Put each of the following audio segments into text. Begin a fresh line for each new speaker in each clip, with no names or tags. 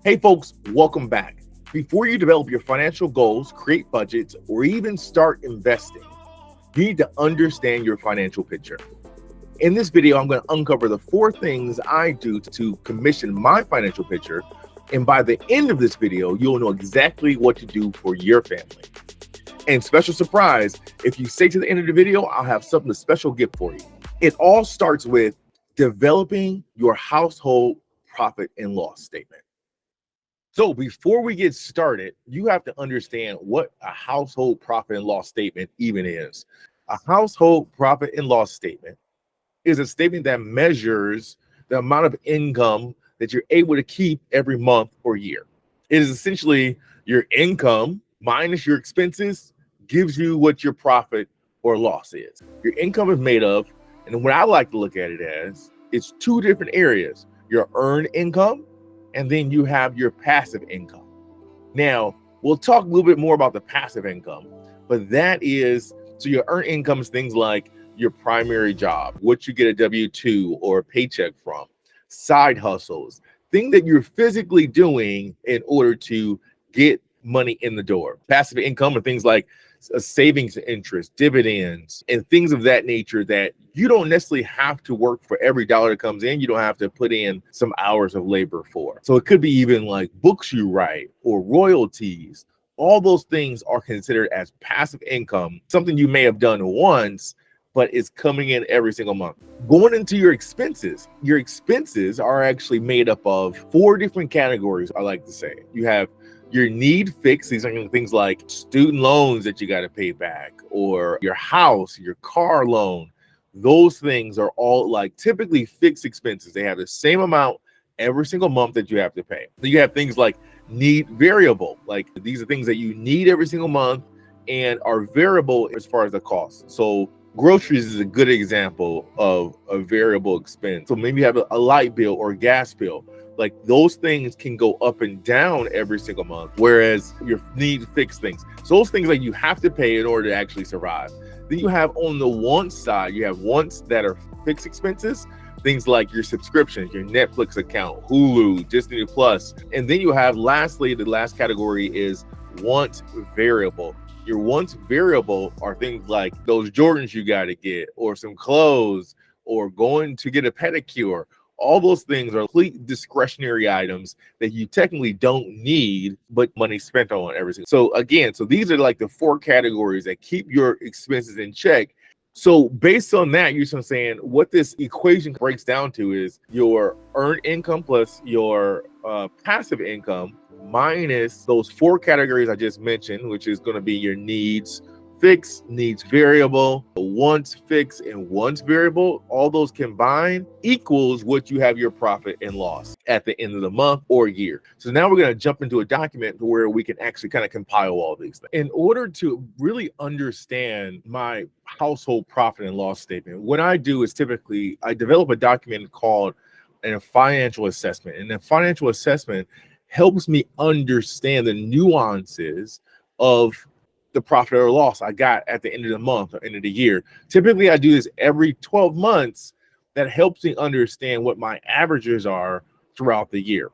Hey folks, welcome back. Before you develop your financial goals, create budgets, or even start investing, you need to understand your financial picture. In this video, I'm going to uncover the 4 things I do to commission my financial picture. And by the end of this video, you'll know exactly what to do for your family. And special surprise, if you stay to the end of the video, I'll have something special gift for you. It all starts with developing your household profit and loss statement. So before we get started, you have to understand what a household profit and loss statement even is. A household profit and loss statement is a statement that measures the amount of income that you're able to keep every month or year. It is essentially your income minus your expenses gives you what your profit or loss is. Your income is made of, and what I like to look at it as, it's 2 different areas: your earned income, and then you have your passive income. Now, we'll talk a little bit more about the passive income, but that is, so your earned income is things like your primary job, what you get a W-2 or a paycheck from, side hustles, things that you're physically doing in order to get money in the door. Passive income are things like savings interest, dividends, and things of that nature that you don't necessarily have to work for every dollar that comes in. You don't have to put in some hours of labor for. So it could be even like books you write or royalties. All those things are considered as passive income, something you may have done once, but it's coming in every single month. Going into your expenses are actually made up of 4 different categories, I like to say. You have your need fix. These are things like student loans that you got to pay back, or your house, your car loan. Those things are all like typically fixed expenses. They have the same amount every single month that you have to pay. Then you have things like need variable. Like these are things that you need every single month and are variable as far as the cost. So groceries is a good example of a variable expense. So maybe you have a light bill or a gas bill. Like those things can go up and down every single month, whereas your need fixed things. So those things like you have to pay in order to actually survive. Then you have on the wants side, you have wants that are fixed expenses, things like your subscriptions, your Netflix account, Hulu, Disney Plus. And then you have lastly, the last category is wants variable. Your wants variable are things like those Jordans you got to get, or some clothes, or going to get a pedicure. All those things are complete discretionary items that you technically don't need, but money spent on everything. So again, these are like the 4 categories that keep your expenses in check. So based on that, you're saying what this equation breaks down to is your earned income plus your passive income minus those 4 categories I just mentioned, which is going to be your needs fixed, needs variable, wants fixed, and wants variable. All those combined equals what you have your profit and loss at the end of the month or year. So now we're going to jump into a document where we can actually kind of compile all these things. In order to really understand my household profit and loss statement, what I do is typically I develop a document called a financial assessment. And the financial assessment helps me understand the nuances of the profit or loss I got at the end of the month or end of the year. Typically, I do this every 12 months. That helps me understand what my averages are throughout the year.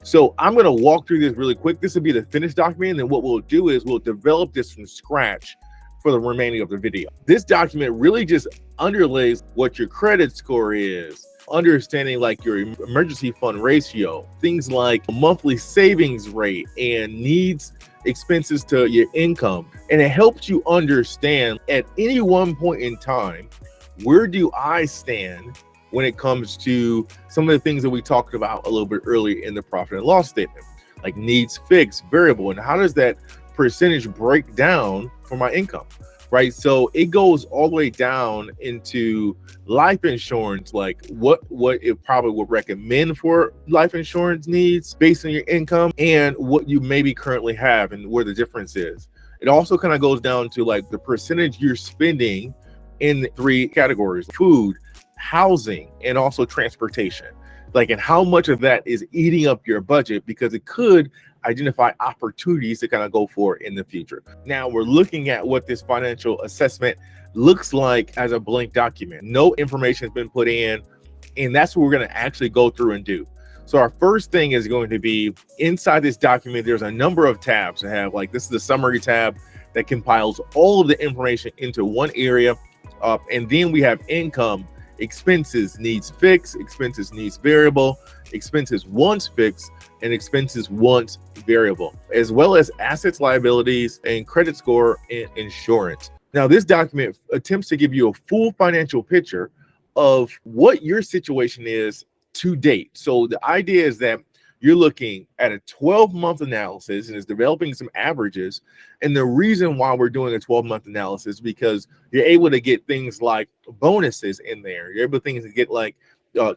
So I'm going to walk through this really quick. This will be the finished document. And then what we'll do is we'll develop this from scratch for the remaining of the video. This document really just underlays what your credit score is, understanding like your emergency fund ratio, things like monthly savings rate and needs expenses to your income. And it helps you understand at any one point in time, where do I stand when it comes to some of the things that we talked about a little bit earlier in the profit and loss statement, like needs fixed, variable, and how does that percentage break down for my income, right? So it goes all the way down into life insurance, like what it probably would recommend for life insurance needs based on your income and what you maybe currently have and where the difference is. It also kind of goes down to like the percentage you're spending in 3 categories: food, housing, and also transportation. Like, and how much of that is eating up your budget, because it could identify opportunities to kind of go for in the future. Now we're looking at what this financial assessment looks like as a blank document. No information has been put in, and that's what we're going to actually go through and do. So our first thing is going to be inside this document. There's a number of tabs that have, like, this is the summary tab that compiles all of the information into one area. And then we have income, expenses, needs fixed, expenses, needs variable, expenses once fixed, and expenses once variable, as well as assets, liabilities, and credit score and insurance. Now, this document attempts to give you a full financial picture of what your situation is to date. So the idea is that you're looking at a 12-month analysis and it's developing some averages. And the reason why we're doing a 12-month analysis, because you're able to get things like bonuses in there. You're able to get like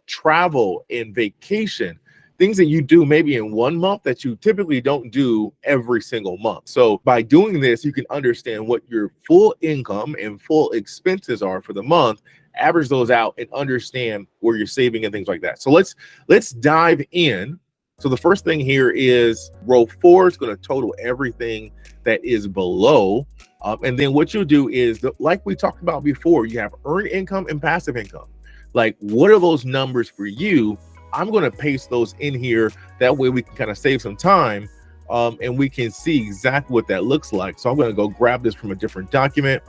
travel and vacation, things that you do maybe in 1 month that you typically don't do every single month. So by doing this, you can understand what your full income and full expenses are for the month, average those out, and understand where you're saving and things like that. So let's dive in. So the first thing here is row 4. It's going to total everything that is below. And then what you'll do is, like we talked about before, you have earned income and passive income. Like, what are those numbers for you? I'm going to paste those in here. That way we can kind of save some time and we can see exactly what that looks like. So I'm going to go grab this from a different document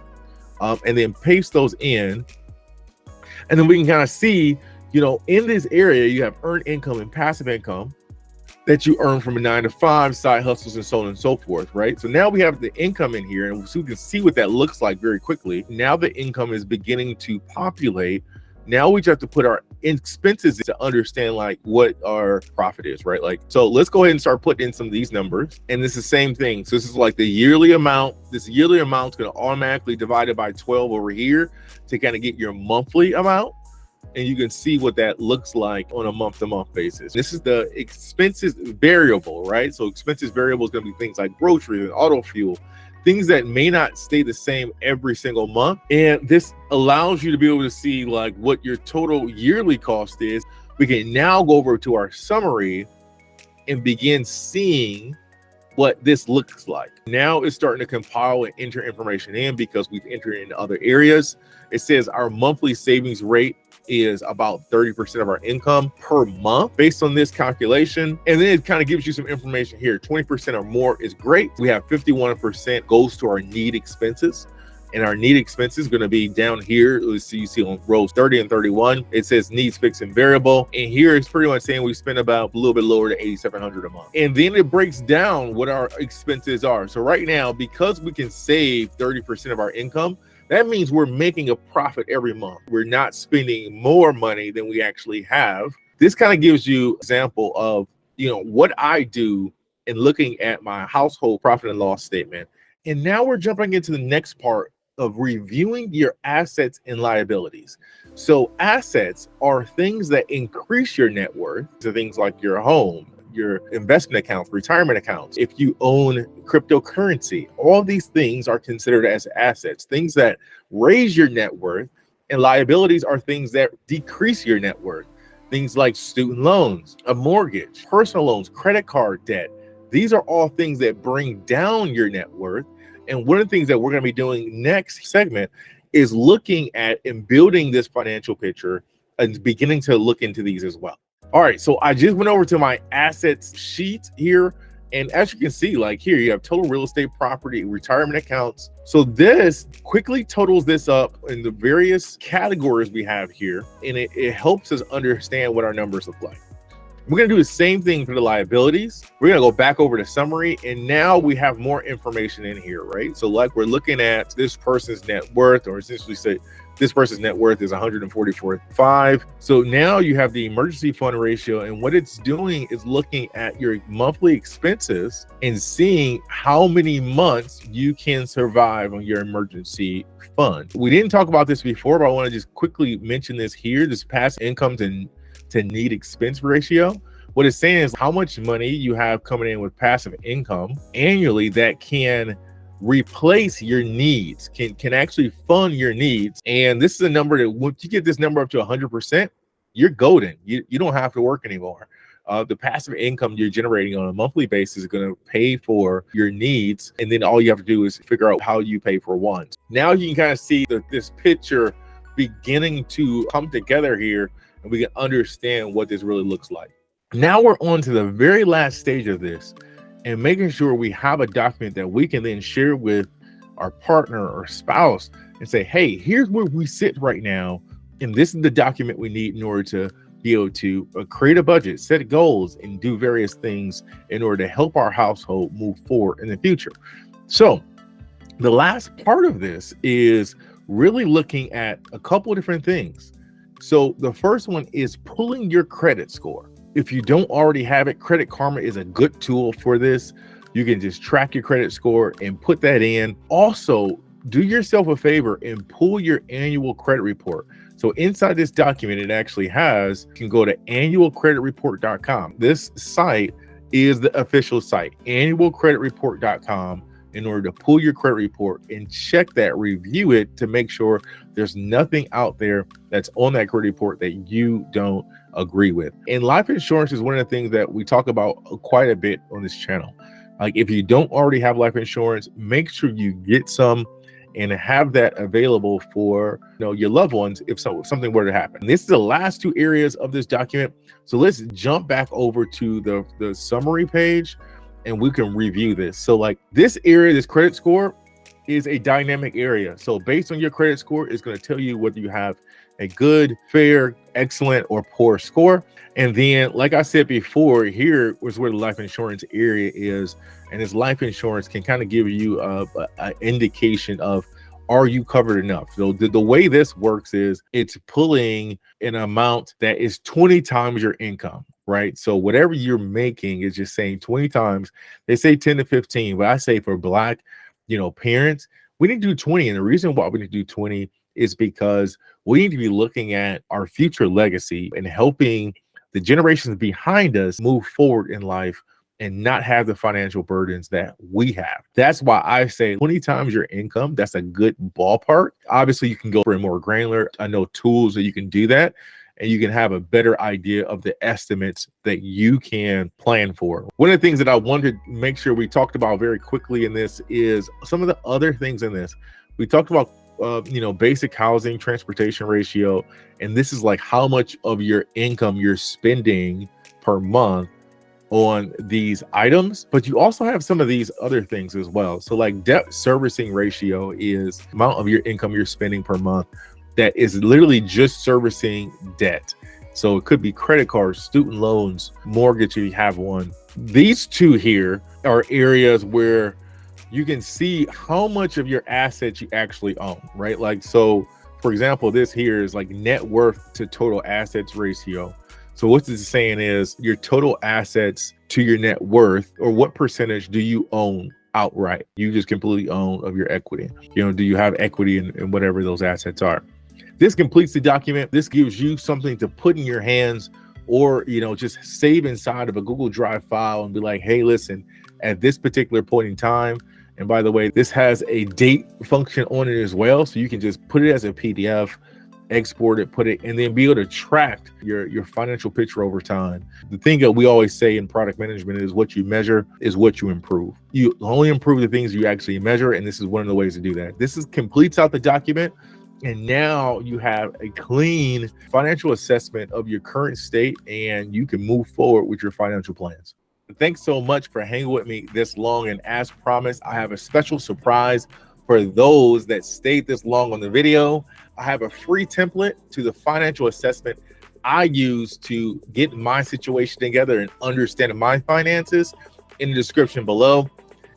and then paste those in. And then we can kind of see, in this area, you have earned income and passive income that you earn from a 9-to-5, side hustles, and so on and so forth, right? So now we have the income in here, and so we can see what that looks like very quickly. Now the income is beginning to populate. Now we just have to put our expenses to understand like what our profit is, right? Like, so let's go ahead and start putting in some of these numbers. And this is the same thing. So this is like the yearly amount. This yearly amount is going to automatically divide it by 12 over here to kind of get your monthly amount. And you can see what that looks like on a month-to-month basis. This is the expenses variable, right? So expenses variable is going to be things like groceries and auto fuel, things that may not stay the same every single month. And this allows you to be able to see like what your total yearly cost is. We can now go over to our summary and begin seeing what this looks like. Now it's starting to compile and enter information in because we've entered in other areas. It says our monthly savings rate is about 30% of our income per month based on this calculation. And then it kind of gives you some information here. 20% or more is great. We have 51% goes to our need expenses. And our need expenses is going to be down here. Let's see, you see on rows 30 and 31, it says needs fixed and variable. And here it's pretty much saying we spend about a little bit lower than $8,700 a month. And then it breaks down what our expenses are. So right now, because we can save 30% of our income, that means we're making a profit every month. We're not spending more money than we actually have. This kind of gives you an example of, what I do in looking at my household profit and loss statement. And now we're jumping into the next part of reviewing your assets and liabilities. So assets are things that increase your net worth. So things like your home, your investment accounts, retirement accounts. If you own cryptocurrency, all these things are considered as assets, things that raise your net worth. And liabilities are things that decrease your net worth. Things like student loans, a mortgage, personal loans, credit card debt. These are all things that bring down your net worth. And one of the things that we're going to be doing next segment is looking at and building this financial picture and beginning to look into these as well. All right, so I just went over to my assets sheet here. And as you can see, like here, you have total real estate property, retirement accounts. So this quickly totals this up in the various categories we have here. And it helps us understand what our numbers look like. We're going to do the same thing for the liabilities. We're going to go back over to summary, and now we have more information in here, right? So like we're looking at this person's net worth, or essentially say this person's net worth is 144.5. So now you have the emergency fund ratio, and what it's doing is looking at your monthly expenses and seeing how many months you can survive on your emergency fund. We didn't talk about this before, but I want to just quickly mention this here. This passive income to need expense ratio. What it's saying is how much money you have coming in with passive income annually that can replace your needs, can actually fund your needs. And this is a number that once you get this number up to 100%, you're golden. You don't have to work anymore. The passive income you're generating on a monthly basis is going to pay for your needs. And then all you have to do is figure out how you pay for wants. Now you can kind of see this picture beginning to come together here, and we can understand what this really looks like. Now we're on to the very last stage of this and making sure we have a document that we can then share with our partner or spouse and say, hey, here's where we sit right now. And this is the document we need in order to be able to create a budget, set goals, and do various things in order to help our household move forward in the future. So the last part of this is really looking at a couple of different things. So the first one is pulling your credit score. If you don't already have it, Credit Karma is a good tool for this. You can just track your credit score and put that in. Also, do yourself a favor and pull your annual credit report. So inside this document, it actually has, you can go to annualcreditreport.com. This site is the official site, annualcreditreport.com, in order to pull your credit report and check that, review it to make sure there's nothing out there that's on that credit report that you don't agree with. And life insurance is one of the things that we talk about quite a bit on this channel. Like if you don't already have life insurance, make sure you get some and have that available for your loved ones if something were to happen. And this is the last two areas of this document. So let's jump back over to the summary page and we can review this. So like this area, this credit score is a dynamic area. So based on your credit score, it's going to tell you whether you have a good, fair, excellent, or poor score. And then, like I said before, here was where the life insurance area is. And this life insurance can kind of give you an indication of, are you covered enough? So the way this works is it's pulling an amount that is 20 times your income, right? So whatever you're making is just saying 20 times. They say 10 to 15, but I say for Black, parents, we need to do 20. And the reason why we need to do 20 is because we need to be looking at our future legacy and helping the generations behind us move forward in life and not have the financial burdens that we have. That's why I say 20 times your income. That's a good ballpark. Obviously, you can go for a more granular. I know tools that you can do that, and you can have a better idea of the estimates that you can plan for. One of the things that I wanted to make sure we talked about very quickly in this is some of the other things in this. We talked about basic housing, transportation ratio, and this is like how much of your income you're spending per month on these items. But you also have some of these other things as well. So like debt servicing ratio is amount of your income you're spending per month that is literally just servicing debt. So it could be credit cards, student loans, mortgage if you have one. These two here are areas where you can see how much of your assets you actually own, right? Like, so for example, this here is like net worth to total assets ratio. So what this is saying is your total assets to your net worth, or what percentage do you own outright? You just completely own of your equity. Do you have equity in whatever those assets are? This completes the document. This gives you something to put in your hands, or just save inside of a Google Drive file and be like, hey, listen, at this particular point in time. And by the way, this has a date function on it as well. So you can just put it as a PDF, export it, put it, and then be able to track your financial picture over time. The thing that we always say in product management is what you measure is what you improve. You only improve the things you actually measure. And this is one of the ways to do that. This completes out the document. And now you have a clean financial assessment of your current state, and you can move forward with your financial plans. Thanks so much for hanging with me this long. And as promised, I have a special surprise for those that stayed this long on the video. I have a free template to the financial assessment I use to get my situation together and understand my finances in the description below.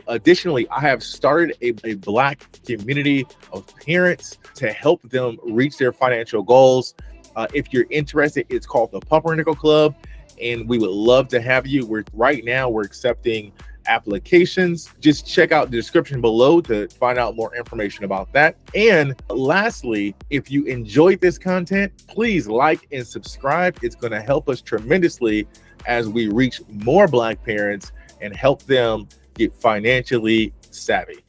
Additionally, I have started a Black community of parents to help them reach their financial goals. If you're interested, it's called the Pumpernickel Club, and we would love to have you. Right now we're accepting applications. Just check out the description below to find out more information about that. And lastly, if you enjoyed this content, please like and subscribe. It's going to help us tremendously as we reach more Black parents and help them get financially savvy.